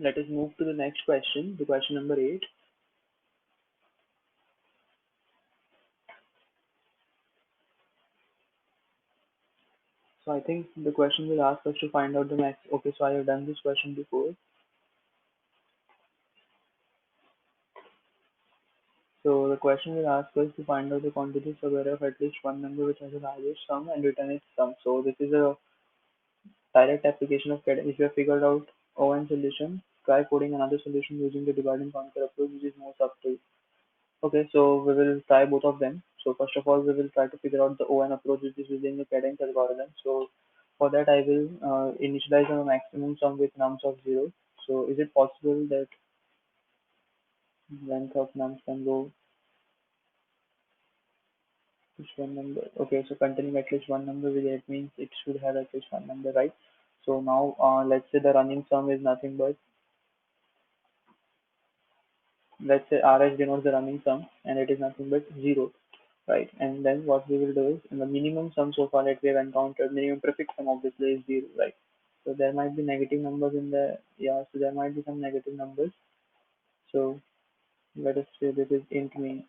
Let us move to the next question, the question number 8. So I think the question will ask us to find out the max. Okay, so I have done this question before. So the question will ask us to find out the quantity subarray of at least one number which has the largest sum and return its sum. So this is a direct application of CAD. If you have figured out ON solution, try coding another solution using the divide and conquer approach, which is more subtle. Okay, so we will try both of them. So first of all, we will try to figure out the ON approach, which is using the cadence algorithm. So for that, I will initialize a maximum sum with nums of 0. So is it possible that length of nums can go just one number? Okay, so containing at least one number, that means it should have at least one number, right? So now let's say the running sum is nothing but, let's say RS denotes the running sum and it is nothing but 0, right? And then what we will do is, in the minimum sum so far that we have encountered, minimum prefix sum obviously is 0, right? So there might be negative numbers in there. Yeah, so there might be some negative numbers. So let us say this is int mean,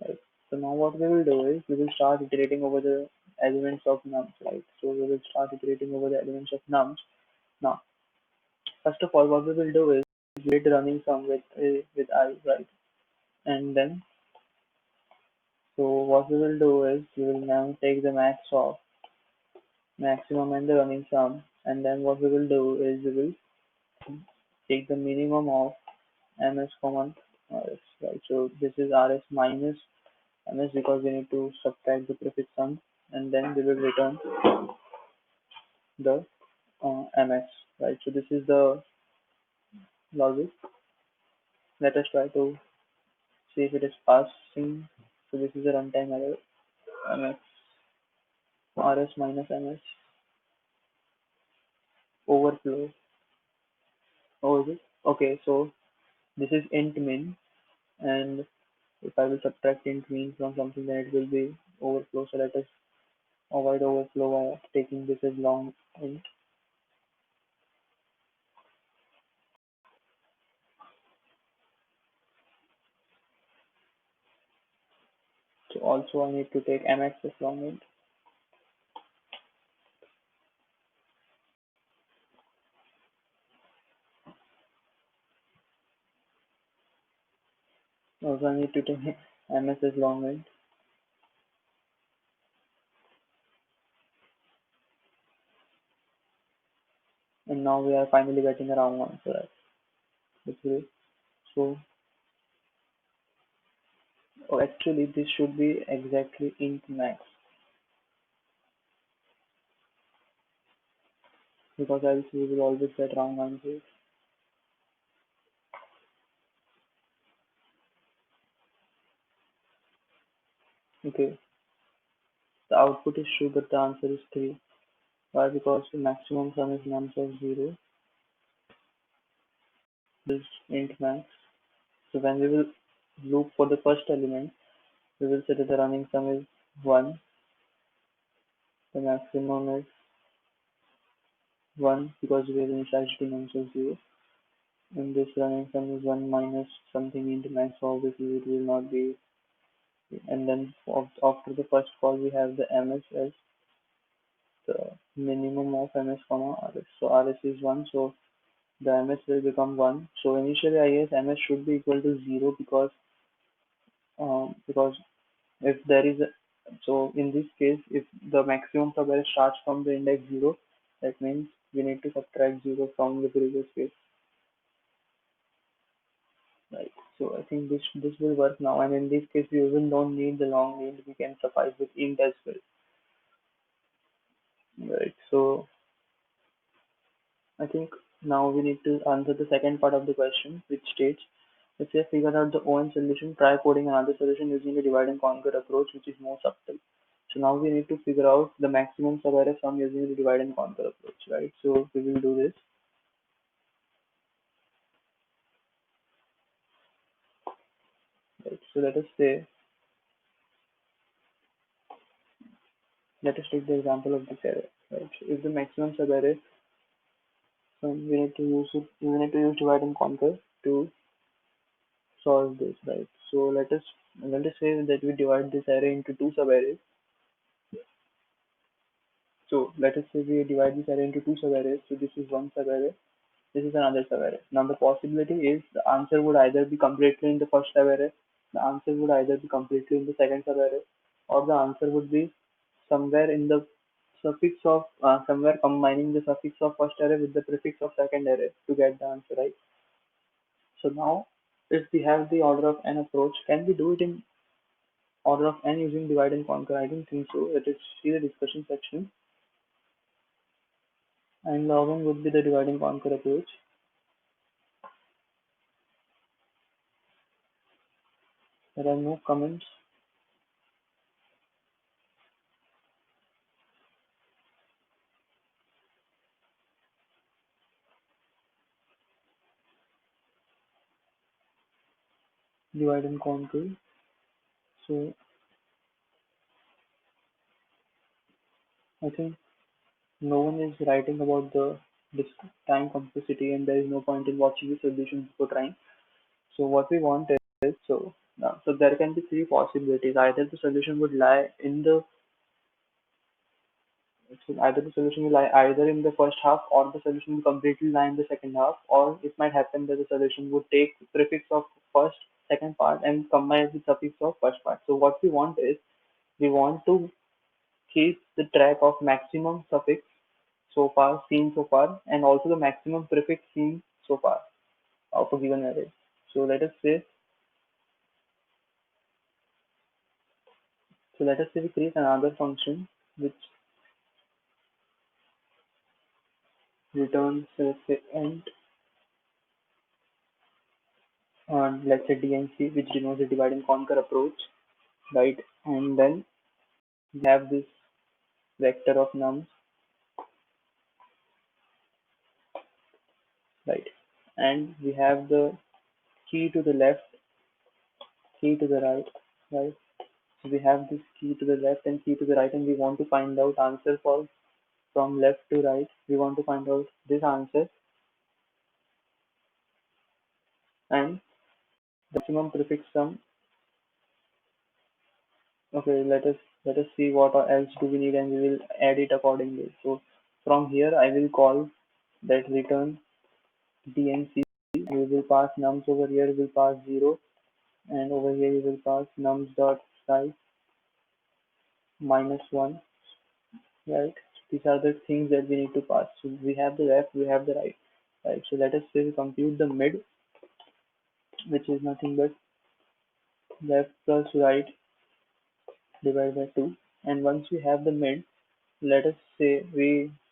right? So now what we will do is we will start iterating over the elements of nums, right? So we will start iterating over the elements of nums. Now, first of all, what we will do is get running sum with I, right? And then, so what we will do is we will now take the max of maximum and the running sum, and then what we will do is we will take the minimum of ms common rs, right? So this is rs minus ms because we need to subtract the prefix sum, and then we will return the ms, right? So this is the logic. Let us try to see if it is passing. So this is a runtime error. Ms rs minus ms overflow. Oh, is it? Okay, so this is int min, and if I will subtract int min from something, then it will be overflow. So let us avoid overflow by taking this as long int. So also I need to take mx as long int. Also I need to take ms as long int. And now we are finally getting a round one. So that's great. So oh, actually this should be exactly int max, because else we will always get wrong answers. Okay, the output is true, but the answer is 3. Why? Because the maximum sum is nums of 0. This int max. So when we will loop for the first element, we will say that the running sum is 1, the maximum is 1 because we have initialized to nums of 0, and this running sum is 1 minus something int max, so obviously it will not be. And then after the first call, we have the ms as the minimum of ms comma rs. So rs is 1, so the ms will become 1. So initially, I guess ms should be equal to 0 because if there is a, so in this case, if the maximum subarray starts from the index 0, that means we need to subtract 0 from the previous case, right? So I think this will work now, and in this case, we even don't need the long int. We can suffice with int as well, right? So I think now we need to answer the second part of the question, which states, if you have figured out the ON solution, try coding another solution using the divide and conquer approach, which is more subtle. So now we need to figure out the maximum subarray sum using the divide and conquer approach, right? So we will do this. Right? So let us take the example of this array, right? So if the maximum subarray we need to use divide and conquer to solve this, right? So let us say that we divide this array into two subarrays. So let us say we divide this array into two subarrays. So this is one subarray, this is another subarray. Now the possibility is the answer would either be completely in the first subarray, the answer would either be completely in the second subarray, or the answer would be somewhere in the suffix of somewhere combining the suffix of first array with the prefix of second array to get the answer, right? So now if we have the order of n approach, can we do it in order of n using divide and conquer? I don't think so. Let us see the discussion section. And log n would be the divide and conquer approach. There are no comments. Divide and conquer. So I think no one is writing about the this time complexity, and there is no point in watching the solution before trying. So what we want is so there can be three possibilities. Either the solution will lie either in the first half, or the solution will completely lie in the second half, or it might happen that the solution would take prefix of first, second part and combine it with suffix of first part. So what we want is we want to keep the track of maximum suffix so far seen so far, and also the maximum prefix seen so far of a given array. So let us say we create another function which returns, let's say, int on, let's say, DNC, which denotes the divide and conquer approach, right? And then we have this vector of nums, right? And we have the key to the left, key to the right, right? So we have this key to the left and key to the right, and we want to find out answer for from left to right. We want to find out this answer and the maximum prefix sum. Okay, let us see what else do we need, and we will add it accordingly. So from here I will call that return dnc. We will pass nums over here, we will pass 0, and over here we will pass nums dot size -1, right? These are the things that we need to pass. So we have the left, we have the right, right? So let us say we compute the mid, which is nothing but left plus right divided by 2. And once we have the mid, let us say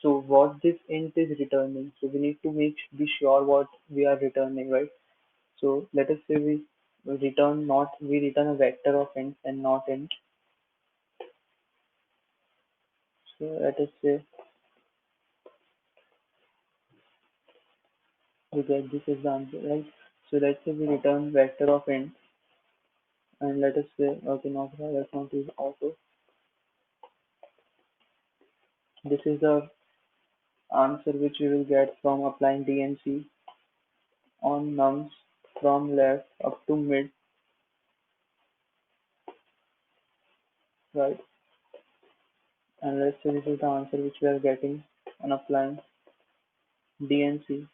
so what this int is returning. So we need to be sure what we are returning, right? So let us say we return a vector of int and not int. So let us say we get this as the answer, right? So let's say we return vector of int, and let us say, okay, not let's not use auto. This is the answer which we will get from applying DNC on nums from left up to mid, right? And let's say this is the answer which we are getting on applying DNC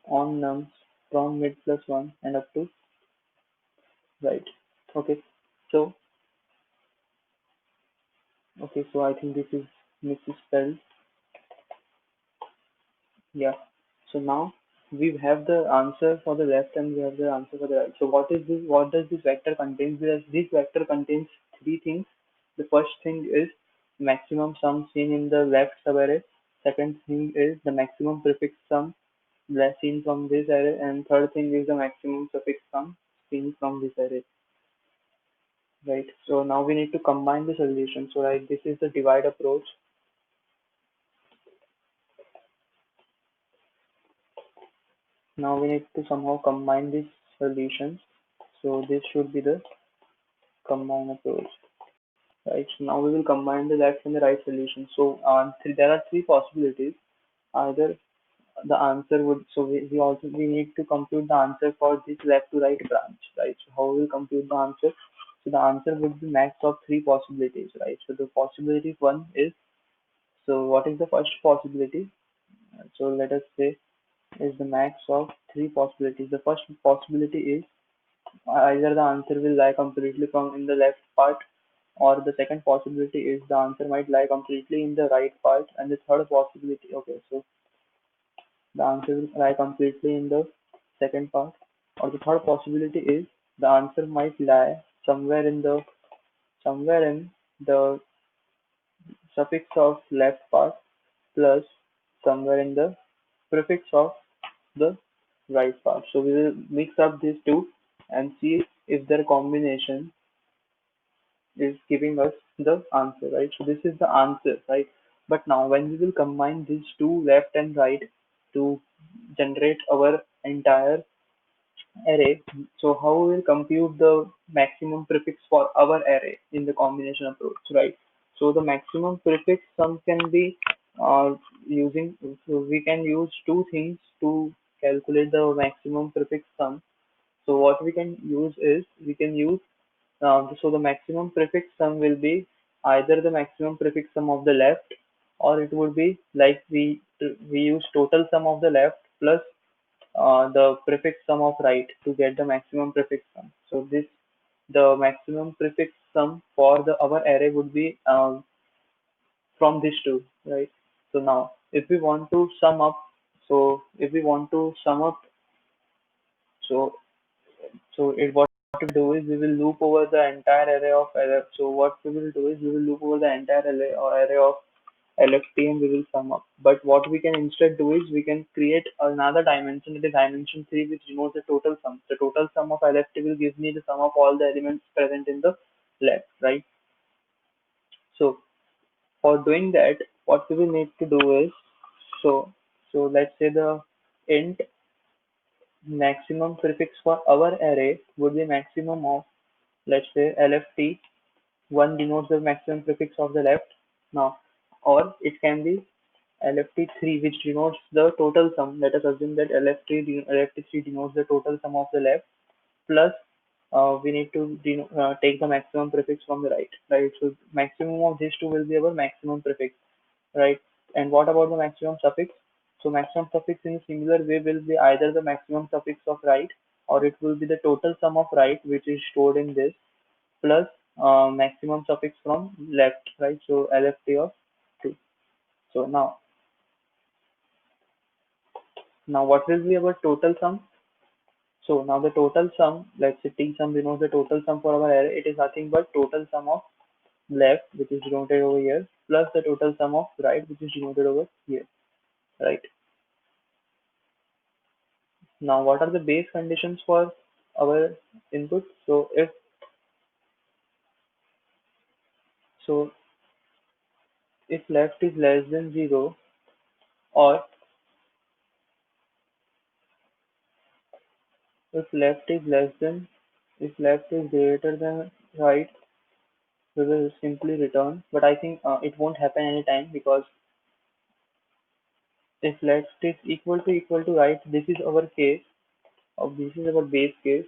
on nums from mid plus 1 and up to right. Okay, so I think this is misspelled. Yeah. So now we have the answer for the left and we have the answer for the right. So what is this? What does this vector contain? This vector contains three things. The first thing is maximum sum seen in the left subarray. Second thing is the maximum prefix sum seen from this array, and third thing is the maximum suffix sum seen from this array. Right. So now we need to combine the solution. So right, this is the divide approach. Now we need to somehow combine these solutions. So this should be the combine approach. Right. So now we will combine the left and the right solution. So there are three possibilities. Either the answer would, so we need to compute the answer for this left to right branch, right? So how we will compute the answer? So the answer would be max of three possibilities, right? So the possibility one is, so what is the first possibility? So let us say is the max of three possibilities. The first possibility is either the answer will lie completely from in the left part, or the second possibility is the answer might lie completely in the right part, and the third possibility, okay, so the answer will lie completely in the second part, or the third possibility is the answer might lie somewhere in the suffix of left part plus somewhere in the prefix of the right part. So we will mix up these two and see if their combination is giving us the answer, right? So this is the answer, right? But now when we will combine these two left and right to generate our entire array, so how we will compute the maximum prefix for our array in the combination approach, right? So the maximum prefix sum can be using, so we can use two things to calculate the maximum prefix sum. So what we can use is we can use so the maximum prefix sum will be either the maximum prefix sum of the left, or it would be like we use total sum of the left plus the prefix sum of right to get the maximum prefix sum. So this the maximum prefix sum for the our array would be from these two, right? So now if we want to sum up, so if we want to sum up, so what we do is we will loop over the entire array of LF. So what we will do is we will loop over the entire array of LFT and we will sum up. But what we can instead do is we can create another dimension, it is dimension 3, which denotes the total sum. The total sum of LFT will give me the sum of all the elements present in the left, right? So for doing that, what we will need to do is, so let's say the int maximum prefix for our array would be maximum of, let's say, LFT. One denotes the maximum prefix of the left now, or it can be LFT3, which denotes the total sum. Let us assume that LFT3 denotes the total sum of the left, plus we need to take the maximum prefix from the right, right? So maximum of these two will be our maximum prefix, right? And what about the maximum suffix? So maximum suffix in a similar way will be either the maximum suffix of right, or it will be the total sum of right, which is stored in this, plus maximum suffix from left, right? So LFT of 2. So now what will be our total sum? So now the total sum, let's say T sum denotes the total sum for our array. It is nothing but total sum of left, which is denoted over here, plus the total sum of right, which is denoted over here, right? Now what are the base conditions for our input? So if left is less than 0, or if left is less than, if left is greater than right, we will simply return. But I think it won't happen anytime, because if left is equal to right, this is our case, or this is our base case.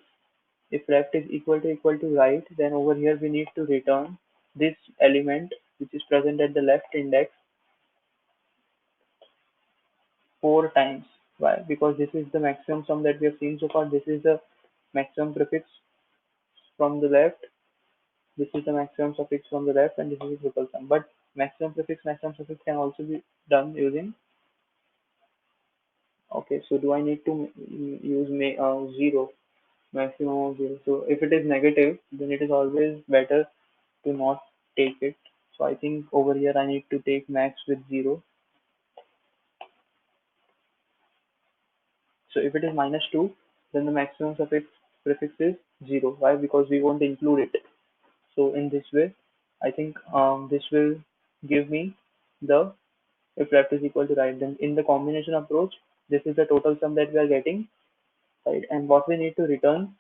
If left is equal to right, then over here we need to return this element which is present at the left index 4 times. Why? Because this is the maximum sum that we have seen so far. This is the maximum prefix from the left. This is the maximum suffix from the left, and this is the total sum. But maximum suffix can also be done using. Okay, so do I need to use 0, maximum of 0? So if it is negative, then it is always better to not take it. So I think over here I need to take max with 0. So if it is -2, then the maximum suffix prefix is 0. Why? Because we won't include it. So in this way, I think this will give me the, if left is equal to right, then in the combination approach, this is the total sum that we are getting, right? And what we need to return,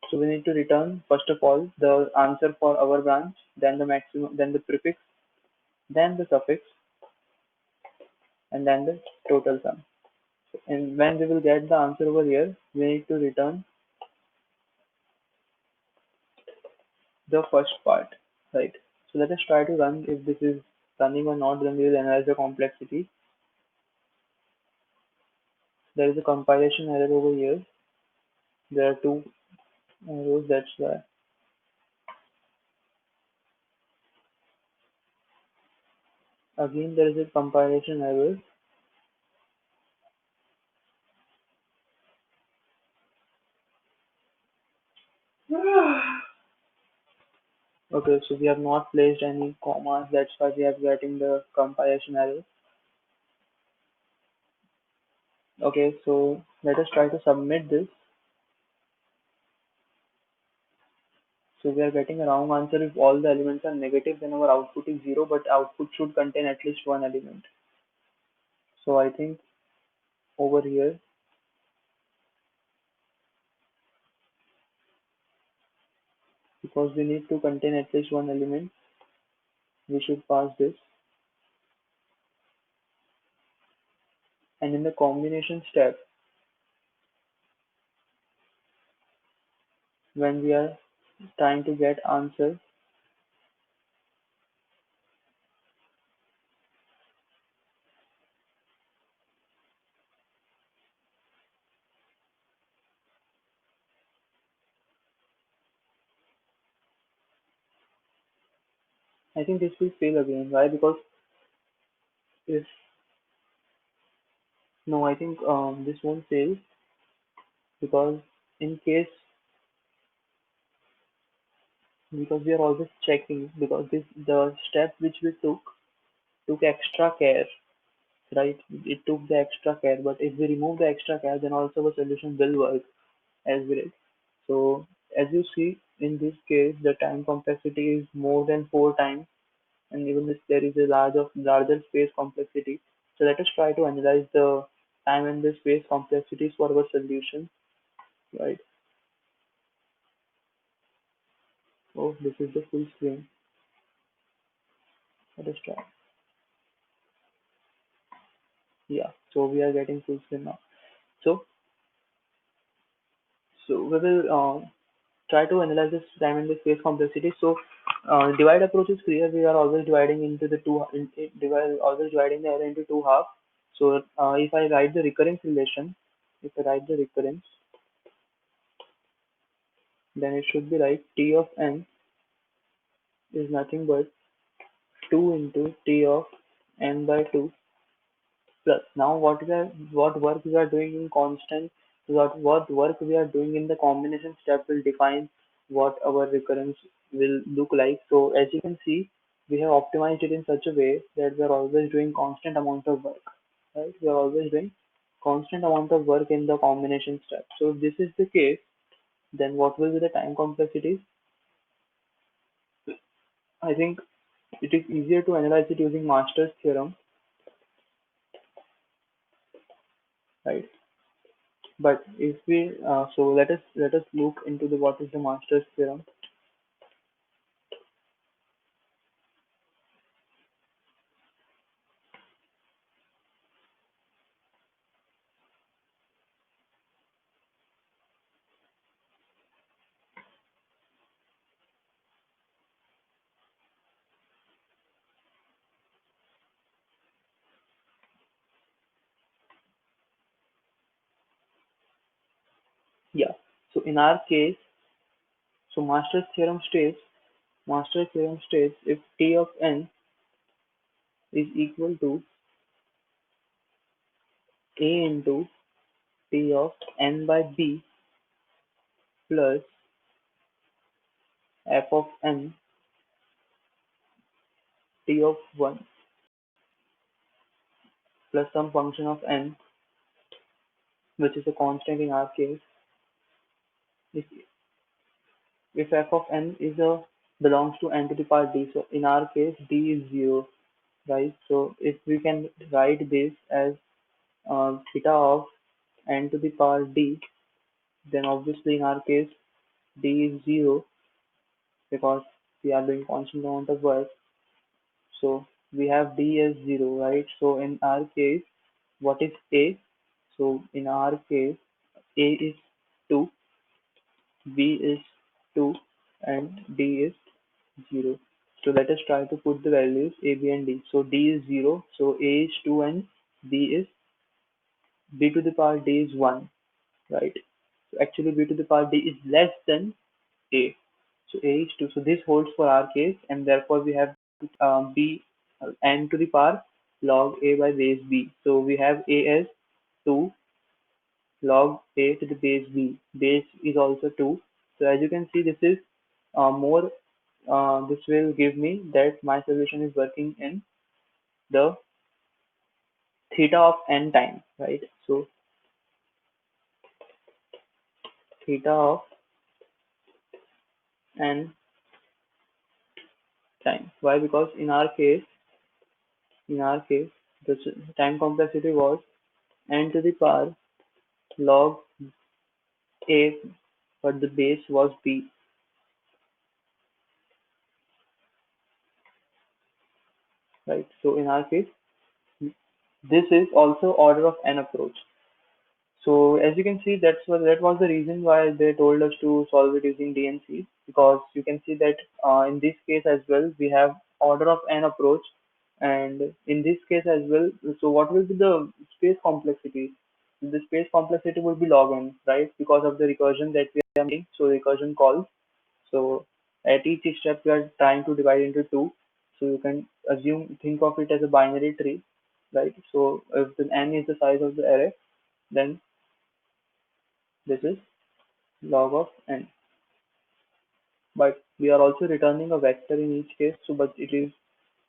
so we need to return first of all the answer for our branch, then the maximum, then the prefix, then the suffix, and then the total sum. And when we will get the answer over here, we need to return the first part, right? So let us try to run if this is running or not, then we will analyze the complexity. There is a compilation error over here. There are two arrows, that's why. Again, there is a compilation error. Okay, so we have not placed any commas, that's why we are getting the compilation error. Okay, so let us try to submit this. So we are getting a wrong answer if all the elements are negative, then our output is 0, but output should contain at least one element. So I think over here, because we need to contain at least one element, we should pass this. And in the combination step, when we are trying to get answer, I think this will fail again. Why? Because if no, I think this won't fail because in case because we are always checking because this the step which we took extra care, right? It took the extra care, but if we remove the extra care, then also the solution will work as well. So as you see in this case, the time complexity is more than 4 times, and even if there is a larger space complexity. So let us try to analyze the time and the space complexities for our solution, right? Oh, this is the full screen. Let us try. Yeah, so we are getting full screen now. So, so we will try to analyze this time and the space complexity. So, divide approach is clear. We are always dividing into the always dividing the array into two halves. So, if I write the recurrence relation, if I write the recurrence, then it should be like T of n is nothing but 2 into T of n by 2 plus. Now, what work we are doing in constant, what work we are doing in the combination step will define what our recurrence will look like. So as you can see, we have optimized it in such a way that we are always doing constant amount of work, right? We are always doing constant amount of work in the combination step. So if this is the case, then what will be the time complexity? I think it is easier to analyze it using Master's theorem, right? But if we so let us look into the what is the Master's theorem. Yeah. So in our case, so Master's theorem states if T of n is equal to A into T of n by b plus f of n T of 1 plus some function of n, which is a constant in our case. If f of n is a belongs to n to the power d, so in our case d is 0, right? So if we can write this as theta of n to the power d, then obviously in our case d is 0 because we are doing constant amount of work. So we have d as 0, right? So in our case, what is a? So in our case, A is 2, B is 2, and D is 0. So let us try to put the values A, B, and D. So D is 0, so A is 2, and B to the power D is 1, right? So actually B to the power D is less than A. So A is 2. So this holds for our case, and therefore we have B n to the power log A by base B. So we have A as 2 log A to the base B. Base is also 2. So as you can see, this is more, this will give me that my solution is working in the theta of n time, right? So theta of n time. Why? Because in our case, the time complexity was n to the power log A, but the base was B, right? So in our case, this is also order of n approach. So as you can see, that was the reason why they told us to solve it using DNC, because you can see that in this case as well we have order of n approach, and in this case as well. So what will be the space complexity? The space complexity will be log n, right? Because of the recursion that we are making. So recursion calls. So at each step we are trying to divide into two. So you can think of it as a binary tree, right? So if the n is the size of the array, then this is log of n. But we are also returning a vector in each case. So, but it is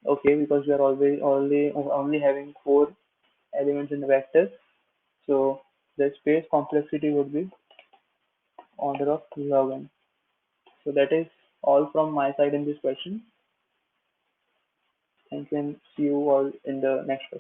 okay because we are always only having four elements in the vector. So the space complexity would be order of log n. So that is all from my side in this question. Thank you, and see you all in the next question.